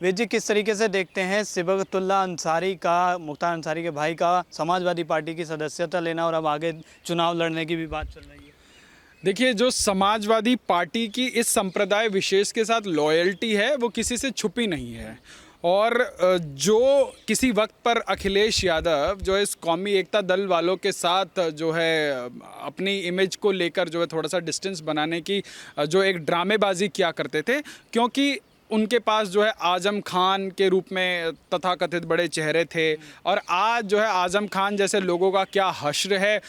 वे जी किस तरीके से देखते हैं सिबगतुल्ला अंसारी का, मुख्तार अंसारी के भाई का समाजवादी पार्टी की सदस्यता लेना और अब आगे चुनाव लड़ने की भी बात चल रही है। देखिए, जो समाजवादी पार्टी की इस संप्रदाय विशेष के साथ लॉयल्टी है वो किसी से छुपी नहीं है। और जो किसी वक्त पर अखिलेश यादव जो है इस कौमी एकता दल वालों के साथ जो है अपनी इमेज को लेकर जो है थोड़ा सा डिस्टेंस बनाने की जो एक ड्रामेबाजी किया करते थे, क्योंकि उनके पास जो है आजम खान के रूप में तथाकथित बड़े चेहरे थे। और आज जो है आजम खान जैसे लोगों का क्या हश्र है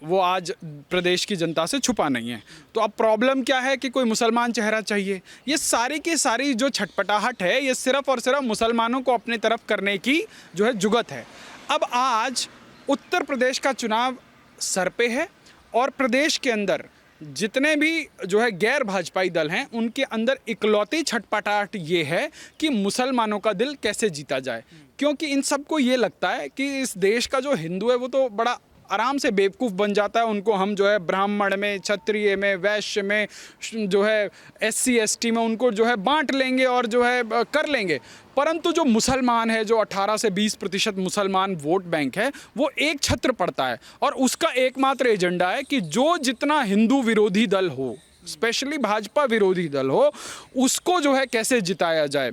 वो आज प्रदेश की जनता से छुपा नहीं है। तो अब प्रॉब्लम क्या है कि कोई मुसलमान चेहरा चाहिए। ये सारी की सारी जो छटपटाहट है ये सिर्फ और सिर्फ मुसलमानों को अपनी तरफ करने की जो है जुगत है। अब आज उत्तर प्रदेश का चुनाव सर पे है और प्रदेश के अंदर जितने भी जो है गैर भाजपाई दल हैं उनके अंदर इकलौती छटपटाहट ये है कि मुसलमानों का दिल कैसे जीता जाए। क्योंकि इन सबको ये लगता है कि इस देश का जो हिंदू है वो तो बड़ा आराम से बेवकूफ़ बन जाता है। उनको हम जो है ब्राह्मण में, क्षत्रिय में, वैश्य में, जो है SC ST में उनको जो है बांट लेंगे और जो है कर लेंगे। परंतु जो मुसलमान है, जो 18 से 20% मुसलमान वोट बैंक है, वो एक छत्र पड़ता है और उसका एकमात्र एजेंडा है कि जो जितना हिंदू विरोधी दल हो, स्पेशली भाजपा विरोधी दल हो, उसको जो है कैसे जिताया जाए।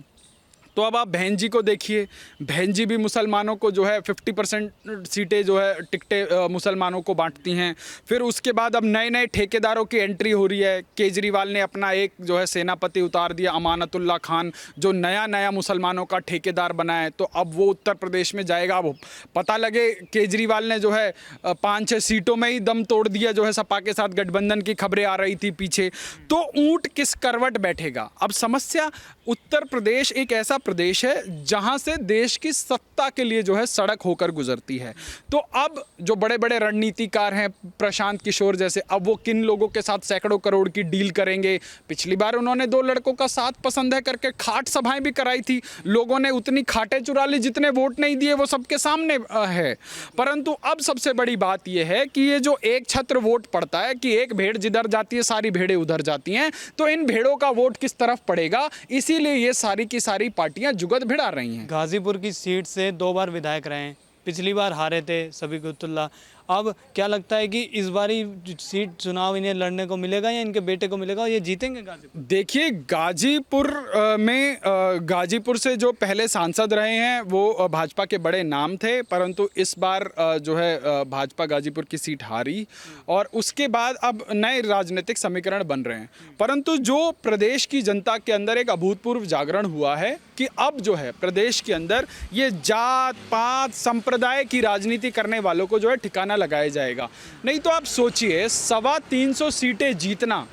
तो अब आप बहन जी को देखिए, बहन जी भी मुसलमानों को जो है 50% सीटें जो है टिकटें मुसलमानों को बांटती हैं। फिर उसके बाद अब नए नए ठेकेदारों की एंट्री हो रही है। केजरीवाल ने अपना एक जो है सेनापति उतार दिया, अमानतुल्ला खान, जो नया मुसलमानों का ठेकेदार बना है। तो अब वो उत्तर प्रदेश में जाएगा। अब पता लगे केजरीवाल ने जो है 5-6 सीटों में ही दम तोड़ दिया, जो है सपा के साथ गठबंधन की खबरें आ रही थी पीछे। तो ऊंट किस करवट बैठेगा। अब समस्या, उत्तर प्रदेश एक ऐसा प्रदेश है जहां से देश की सत्ता के लिए जो है सड़क होकर गुजरती है। तो अब जो बड़े बड़े रणनीतिकार हैं, प्रशांत किशोर जैसे, अब वो किन लोगों के साथ सैकड़ों करोड़ की डील करेंगे। पिछली बार उन्होंने 2 लड़कों का साथ पसंद है करके खाट सभाएं भी कराई थी। लोगों ने उतनी खाटें चुरा ली, जितने वोट नहीं दिए वो सबके सामने है। परंतु अब सबसे बड़ी बात यह है कि ये जो एक छत्र वोट पड़ता है कि एक भेड़ जिधर जाती है सारी भेड़ें उधर जाती हैं, तो इन भेड़ों का वोट किस तरफ पड़ेगा, इसीलिए ये सारी की सारी पार्टियां जुगत भिड़ा रही हैं। गाजीपुर की सीट से 2 बार विधायक रहे हैं, पिछली बार हारे थे सिबगतुल्ला। अब क्या लगता है कि इस बारी सीट चुनाव इन्हें लड़ने को मिलेगा या इनके बेटे को मिलेगा और ये जीतेंगे गाजीपुर? देखिए, गाजीपुर में गाजीपुर से जो पहले सांसद रहे हैं वो भाजपा के बड़े नाम थे, परंतु इस बार जो है भाजपा गाजीपुर की सीट हारी और उसके बाद अब नए राजनीतिक समीकरण बन रहे हैं। परंतु जो प्रदेश की जनता के अंदर एक अभूतपूर्व जागरण हुआ है कि अब जो है प्रदेश के अंदर ये जात पात संप्रदाय की राजनीति करने वालों को जो है ठिकाना लगाया जाएगा। नहीं तो आप सोचिए, 325 सीटें जीतना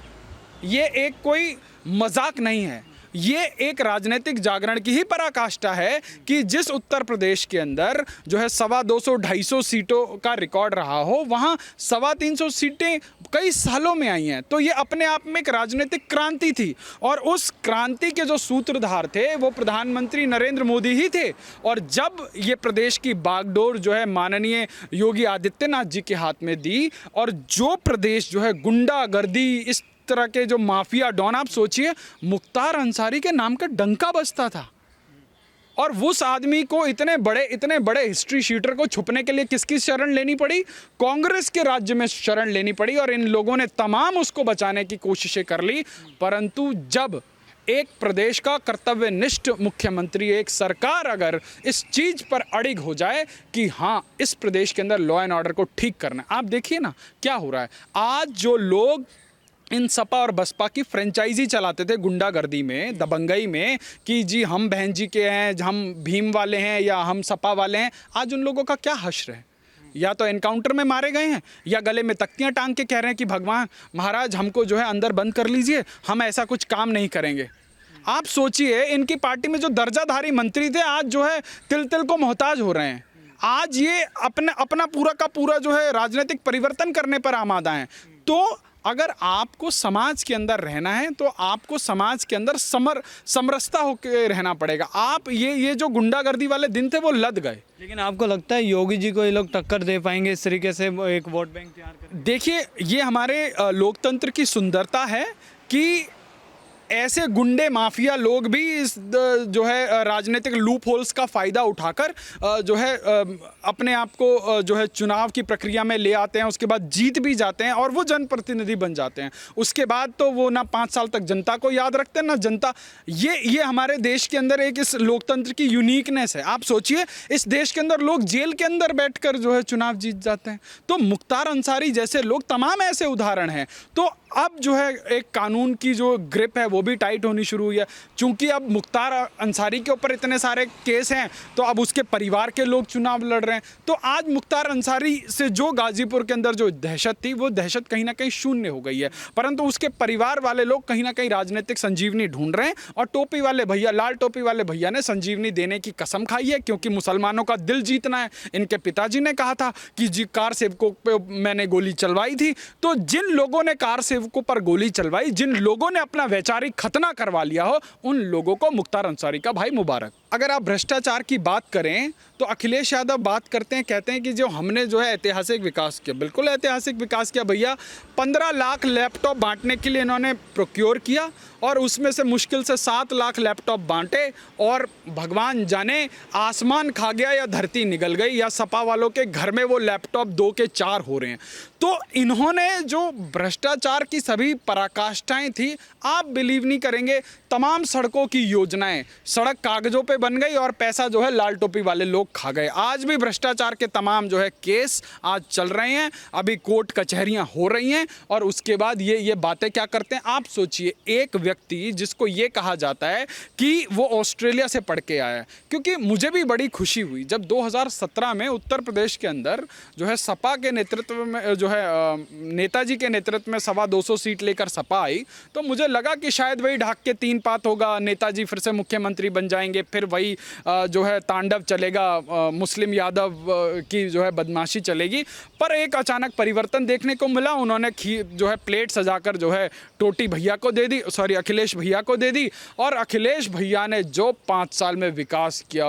ये एक कोई मजाक नहीं है। ये एक राजनीतिक जागरण की ही पराकाष्ठा है कि जिस उत्तर प्रदेश के अंदर जो है 250-250 सीटों का रिकॉर्ड रहा हो, वहाँ 325 सीटें कई सालों में आई हैं। तो ये अपने आप में एक राजनीतिक क्रांति थी और उस क्रांति के जो सूत्रधार थे वो प्रधानमंत्री नरेंद्र मोदी ही थे। और जब ये प्रदेश की बागडोर जो है माननीय योगी आदित्यनाथ जी के हाथ में दी और जो प्रदेश जो है गुंडागर्दी, इस तरह के जो माफिया डॉन, आप सोचिए मुख्तार अंसारी के नाम का डंका बजता था और उस आदमी को इतने बड़े हिस्ट्री शीटर को छुपने के लिए किसकी शरण लेनी पड़ी? कांग्रेस के राज्य में शरण लेनी पड़ी और इन लोगों ने तमाम उसको बचाने की कोशिशें कर ली। परंतु जब एक प्रदेश का कर्तव्यनिष्ठ मुख्यमंत्री, एक सरकार अगर इस चीज पर अड़िग हो जाए कि हाँ इस प्रदेश के अंदर लॉ एंड ऑर्डर को ठीक करना है, आप देखिए ना क्या हो रहा है। आज जो लोग इन सपा और बसपा की फ्रेंचाइजी चलाते थे गुंडागर्दी में, दबंगई में, कि जी हम बहन जी के हैं, हम भीम वाले हैं या हम सपा वाले हैं, आज उन लोगों का क्या हश्र है। या तो एनकाउंटर में मारे गए हैं या गले में तख्तियां टांग के कह रहे हैं कि भगवान महाराज हमको जो है अंदर बंद कर लीजिए, हम ऐसा कुछ काम नहीं करेंगे। आप सोचिए, इनकी पार्टी में जो दर्जाधारी मंत्री थे आज जो है तिल तिल को मोहताज हो रहे हैं। आज ये अपना पूरा का पूरा जो है राजनीतिक परिवर्तन करने पर आमादा हैं। तो अगर आपको समाज के अंदर रहना है तो आपको समाज के अंदर समरसता होकर रहना पड़ेगा। आप ये जो गुंडागर्दी वाले दिन थे वो लद गए। लेकिन आपको लगता है योगी जी को ये लोग टक्कर दे पाएंगे इस तरीके से एक वोट बैंक तैयार कर? देखिए, ये हमारे लोकतंत्र की सुंदरता है कि ऐसे गुंडे माफिया लोग भी इस जो है राजनीतिक लूप होल्स का फ़ायदा उठाकर जो है अपने आप को जो है चुनाव की प्रक्रिया में ले आते हैं, उसके बाद जीत भी जाते हैं और वो जनप्रतिनिधि बन जाते हैं। उसके बाद तो वो ना 5 साल तक जनता को याद रखते हैं ना जनता। ये हमारे देश के अंदर एक इस लोकतंत्र की यूनिकनेस है। आप सोचिए, इस देश के अंदर लोग जेल के अंदर बैठकर जो है चुनाव जीत जाते हैं। तो मुख्तार अंसारी जैसे लोग, तमाम ऐसे उदाहरण हैं। तो अब जो है एक कानून की जो ग्रिप है वो भी टाइट होनी शुरू हुई है। चूंकि अब मुख्तार अंसारी के ऊपर इतने सारे केस हैं तो अब उसके परिवार के लोग चुनाव लड़ रहे हैं। तो आज मुख्तार अंसारी से जो गाजीपुर के अंदर जो दहशत थी, वो दहशत कहीं ना कहीं शून्य हो गई है। परंतु उसके परिवार वाले लोग कहीं ना कहीं राजनीतिक संजीवनी ढूंढ रहे हैं और टोपी वाले भैया, लाल टोपी वाले भैया ने संजीवनी देने की कसम खाई है, क्योंकि मुसलमानों का दिल जीतना है। इनके पिताजी ने कहा था कि जी कार सेवकों पे मैंने गोली चलवाई थी। तो जिन लोगों ने कार सेवकों पर गोली चलवाई, जिन लोगों ने अपना वैचारिक खतना करवा लिया हो, उन लोगों को मुख्तार अंसारी का भाई मुबारक। अगर आप भ्रष्टाचार की बात करें तो अखिलेश यादव बात करते हैं, कहते हैं कि जो हमने जो है ऐतिहासिक विकास किया, बिल्कुल ऐतिहासिक विकास किया भैया। 15 लाख लैपटॉप बांटने के लिए इन्होंने प्रोक्योर किया और उसमें से मुश्किल से 7 लाख लैपटॉप बांटे और भगवान जाने आसमान खा गया या धरती निगल गई या सपा वालों के घर में वो लैपटॉप 2 के 4 हो रहे हैं। तो इन्होंने जो भ्रष्टाचार की सभी पराकाष्ठाएं थी, आप बिलीव नहीं करेंगे, तमाम सड़कों की योजनाएं सड़क कागजों पे बन गई और पैसा जो है लाल टोपी वाले लोग खा गए। आज भी भ्रष्टाचार के तमाम जो है केस आज चल रहे हैं, अभी कोर्ट कचहरियां हो रही हैं और उसके बाद ये बातें क्या करते हैं। आप सोचिए, एक व्यक्ति जिसको ये कहा जाता है कि वो ऑस्ट्रेलिया से पढ़ के आया है, क्योंकि मुझे भी बड़ी खुशी हुई जब 2017 में उत्तर प्रदेश के अंदर जो है सपा के नेतृत्व में जो है नेताजी के नेतृत्व में 225 सीट लेकर सपा आई, तो मुझे लगा कि शायद वही ढाक के 3 पात होगा, नेताजी फिर से मुख्यमंत्री बन जाएंगे, फिर वही जो है तांडव चलेगा, मुस्लिम यादव की जो है बदमाशी चलेगी। पर एक अचानक परिवर्तन देखने को मिला। उन्होंने जो है प्लेट सजाकर जो है टोटी भैया को दे दी, सॉरी अखिलेश भैया को दे दी। और अखिलेश भैया ने जो 5 साल में विकास किया,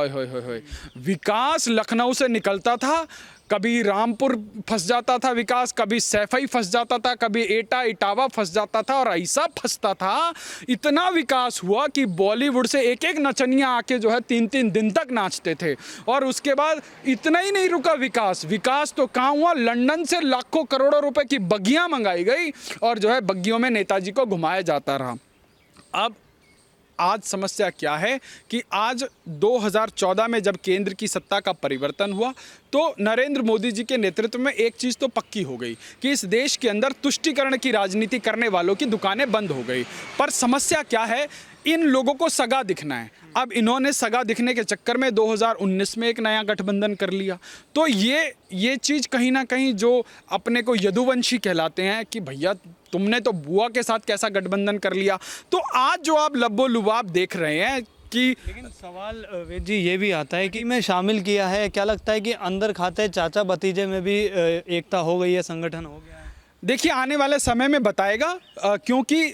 विकास लखनऊ से निकलता था, कभी रामपुर फंस जाता था विकास, कभी सैफई फंस जाता था, कभी एटा इटावा फंस जाता था और ऐसा फंसता था, इतना विकास हुआ कि बॉलीवुड से एक एक नचनिया आके जो है 3-3 दिन तक नाचते थे। और उसके बाद इतना ही नहीं रुका विकास तो कहाँ हुआ, लंदन से लाखों करोड़ों रुपए की बग्गियां मंगाई गई और जो है बग्गियों में नेताजी को घुमाया जाता रहा। अब आज समस्या क्या है कि आज 2014 में जब केंद्र की सत्ता का परिवर्तन हुआ तो नरेंद्र मोदी जी के नेतृत्व में एक चीज़ तो पक्की हो गई कि इस देश के अंदर तुष्टीकरण की राजनीति करने वालों की दुकानें बंद हो गई। पर समस्या क्या है, इन लोगों को सगा दिखना है। अब इन्होंने सगा दिखने के चक्कर में 2019 में एक नया गठबंधन कर लिया। तो ये चीज़ कहीं ना कहीं जो अपने को यदुवंशी कहलाते हैं कि भैया तुमने तो बुआ के साथ कैसा गठबंधन कर लिया। तो आज जो आप लब्बो लुबाब देख रहे हैं कि, लेकिन सवाल वेद जी ये भी आता है कि मैं शामिल किया है, क्या लगता है कि अंदर खाते चाचा भतीजे में भी एकता हो गई है, संगठन हो गया है? देखिए आने वाले समय में बताएगा, क्योंकि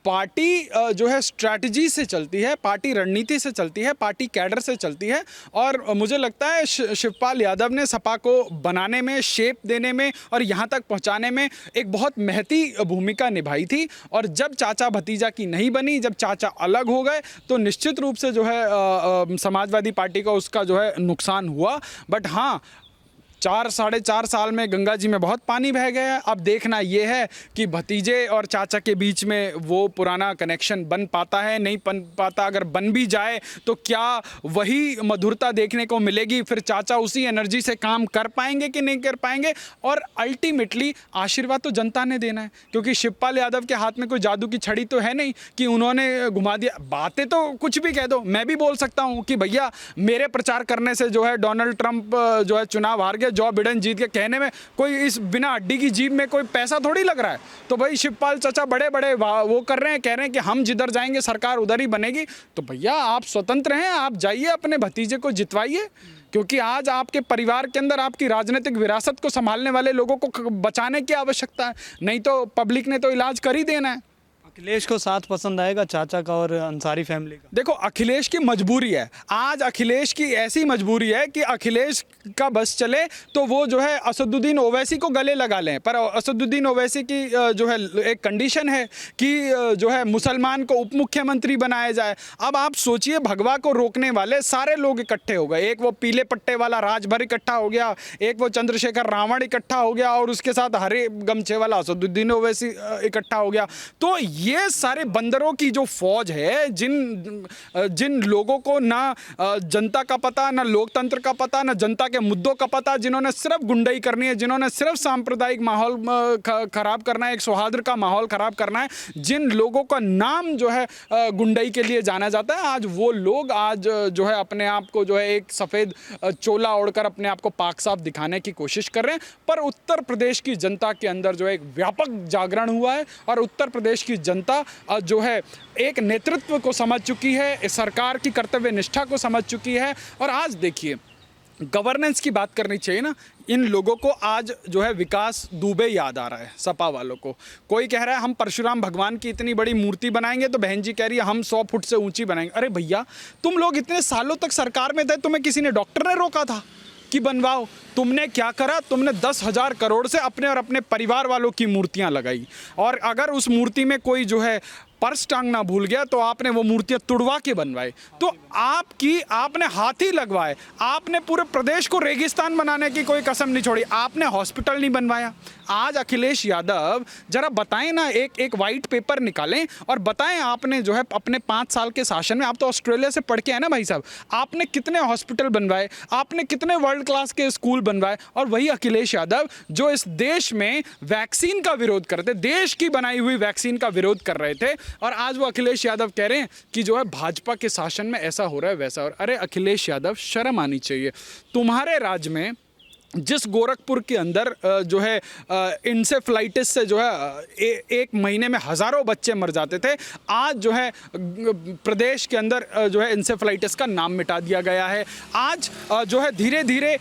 पार्टी जो है स्ट्रैटेजी से चलती है, पार्टी रणनीति से चलती है, पार्टी कैडर से चलती है। और मुझे लगता है शिवपाल यादव ने सपा को बनाने में, शेप देने में और यहाँ तक पहुँचाने में एक बहुत महती भूमिका निभाई थी। और जब चाचा भतीजा की नहीं बनी, जब चाचा अलग हो गए तो निश्चित रूप से जो है समाजवादी पार्टी को उसका जो है नुकसान हुआ। बट हाँ, 4-4.5 साल में गंगा जी में बहुत पानी बह गया है। अब देखना ये है कि भतीजे और चाचा के बीच में वो पुराना कनेक्शन बन पाता है, नहीं बन पाता। अगर बन भी जाए तो क्या वही मधुरता देखने को मिलेगी, फिर चाचा उसी एनर्जी से काम कर पाएंगे कि नहीं कर पाएंगे। और अल्टीमेटली आशीर्वाद तो जनता ने देना है, क्योंकि शिवपाल यादव के हाथ में कोई जादू की छड़ी तो है नहीं कि उन्होंने घुमा दिया। बातें तो कुछ भी कह दो, मैं भी बोल सकता हूँ कि भैया मेरे प्रचार करने से जो है डोनाल्ड ट्रंप जो है चुनाव हार गया, जो बिडेन जीत के, कहने में कोई इस बिना हड्डी की जीभ में कोई पैसा थोड़ी लग रहा है। तो भाई शिवपाल चाचा बड़े बड़े वो कर रहे हैं, कह रहे हैं कि हम जिधर जाएंगे सरकार उधर ही बनेगी। तो भैया आप स्वतंत्र हैं, आप जाइए अपने भतीजे को जितवाइए, क्योंकि आज आपके परिवार के अंदर आपकी राजनीतिक विरासत को संभालने वाले लोगों को बचाने की आवश्यकता है, नहीं तो पब्लिक ने तो इलाज कर ही देना है। अखिलेश को साथ पसंद आएगा चाचा का और अंसारी फैमिली का? देखो, अखिलेश की मजबूरी है, आज अखिलेश की ऐसी मजबूरी है कि अखिलेश का बस चले तो वो जो है असदुद्दीन ओवैसी को गले लगा लें, पर असदुद्दीन ओवैसी की जो है एक कंडीशन है कि जो है मुसलमान को उप मुख्यमंत्री बनाया जाए। अब आप सोचिए, भगवा को रोकने वाले सारे लोग इकट्ठे हो गए, एक वो पीले पट्टे वाला राजभर इकट्ठा हो गया, एक वो चंद्रशेखर रावण इकट्ठा हो गया और उसके साथ हरे गमछे वाला असदुद्दीन ओवैसी इकट्ठा हो गया। तो ये सारे बंदरों की जो फौज है, जिन लोगों को ना जनता का पता, ना लोकतंत्र का पता, ना जनता के मुद्दों का पता, जिन्होंने सिर्फ गुंडाई करनी है, जिन्होंने सिर्फ सांप्रदायिक माहौल खराब करना है, एक सौहार्द का माहौल खराब करना है, जिन लोगों का नाम जो है गुंडाई के लिए जाना जाता है, आज वो लोग आज जो है अपने आप को जो है एक सफ़ेद चोला ओढ़कर अपने आप को पाक साफ दिखाने की कोशिश कर रहे हैं। पर उत्तर प्रदेश की जनता के अंदर जो है एक व्यापक जागरण हुआ है और उत्तर प्रदेश की जनता जो है एक नेतृत्व को समझ चुकी है, सरकार की कर्तव्य निष्ठा को समझ चुकी है। और आज देखिए, गवर्नेंस की बात करनी चाहिए ना, इन लोगों को आज जो है विकास दुबे याद आ रहा है, सपा वालों को। कोई कह रहा है हम परशुराम भगवान की इतनी बड़ी मूर्ति बनाएंगे, तो बहन जी कह रही है हम 100 फुट से ऊंची बनाएंगे। अरे भैया, तुम लोग इतने सालों तक सरकार में थे, तुम्हें किसी ने, डॉक्टर ने रोका था कि बनवाओ? तुमने क्या करा? तुमने 10,000 करोड़ से अपने और अपने परिवार वालों की मूर्तियां लगाई, और अगर उस मूर्ति में कोई जो है पर्स टांगना भूल गया तो आपने वो मूर्तियां तुड़वा के बनवाई। तो आपने हाथी लगवाए, आपने पूरे प्रदेश को रेगिस्तान बनाने की कोई कसम नहीं छोड़ी, आपने हॉस्पिटल नहीं बनवाया। आज अखिलेश यादव जरा बताएं ना, एक वाइट पेपर निकालें और बताएं आपने जो है अपने 5 साल के शासन में, आप तो ऑस्ट्रेलिया से पढ़ के आए ना भाई साहब, आपने कितने हॉस्पिटल बनवाए, आपने कितने वर्ल्ड क्लास के स्कूल बनवाए। और वही अखिलेश यादव जो इस देश में वैक्सीन का विरोध करते, देश की बनाई हुई वैक्सीन का विरोध कर रहे थे, और आज वो अखिलेश यादव कह रहे हैं कि जो है भाजपा के शासन में ऐसा हो रहा है वैसा। और अरे अखिलेश यादव, शर्म आनी चाहिए। तुम्हारे राज्य में जिस गोरखपुर के अंदर जो है इंसेफ्लाइटिस से जो है एक महीने में हज़ारों बच्चे मर जाते थे, आज जो है प्रदेश के अंदर जो है इंसेफ्लाइटिस का नाम मिटा दिया गया है। आज जो है धीरे धीरे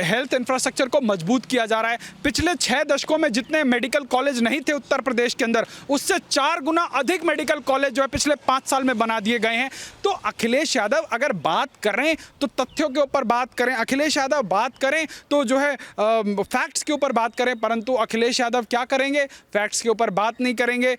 हेल्थ इंफ्रास्ट्रक्चर को मजबूत किया जा रहा है। पिछले 6 दशकों में जितने मेडिकल कॉलेज नहीं थे उत्तर प्रदेश के अंदर, उससे 4 गुना अधिक मेडिकल कॉलेज जो है पिछले 5 साल में बना दिए गए हैं। तो अखिलेश यादव अगर बात करें तो तथ्यों के ऊपर बात करें, अखिलेश यादव बात करें तो जो है फैक्ट्स के ऊपर बात करें, परंतु अखिलेश यादव क्या करेंगे? फैक्ट्स के ऊपर बात नहीं करेंगे,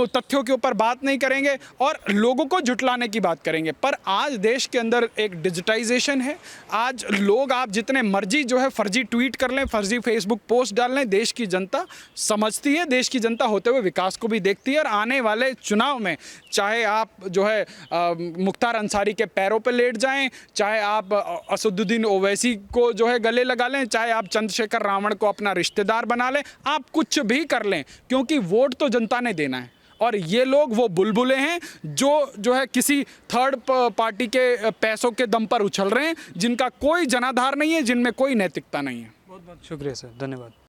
तथ्यों के ऊपर बात नहीं करेंगे और लोगों को जुटलाने की बात करेंगे। पर आज देश के अंदर एक डिजिटाइजेशन है। आज लोग, आप जितने मर्जी जो है फर्जी ट्वीट कर लें, फर्जी फेसबुक पोस्ट डाल लें, देश की जनता समझती है, देश की जनता होते हुए विकास को भी देखती है। और आने वाले चुनाव में चाहे आप जो है मुख्तार अंसारी के पैरों पर लेट जाएं, चाहे आप असदुद्दीन ओवैसी को जो है गले लगा लें, चाहे आप चंद्रशेखर रावण को अपना रिश्तेदार बना लें, आप कुछ भी कर लें, क्योंकि वोट तो जनता ने देना है। और ये लोग वो बुलबुलें हैं जो है किसी थर्ड पार्टी के पैसों के दम पर उछल रहे हैं, जिनका कोई जनाधार नहीं है, जिनमें कोई नैतिकता नहीं है। बहुत बहुत शुक्रिया सर, धन्यवाद।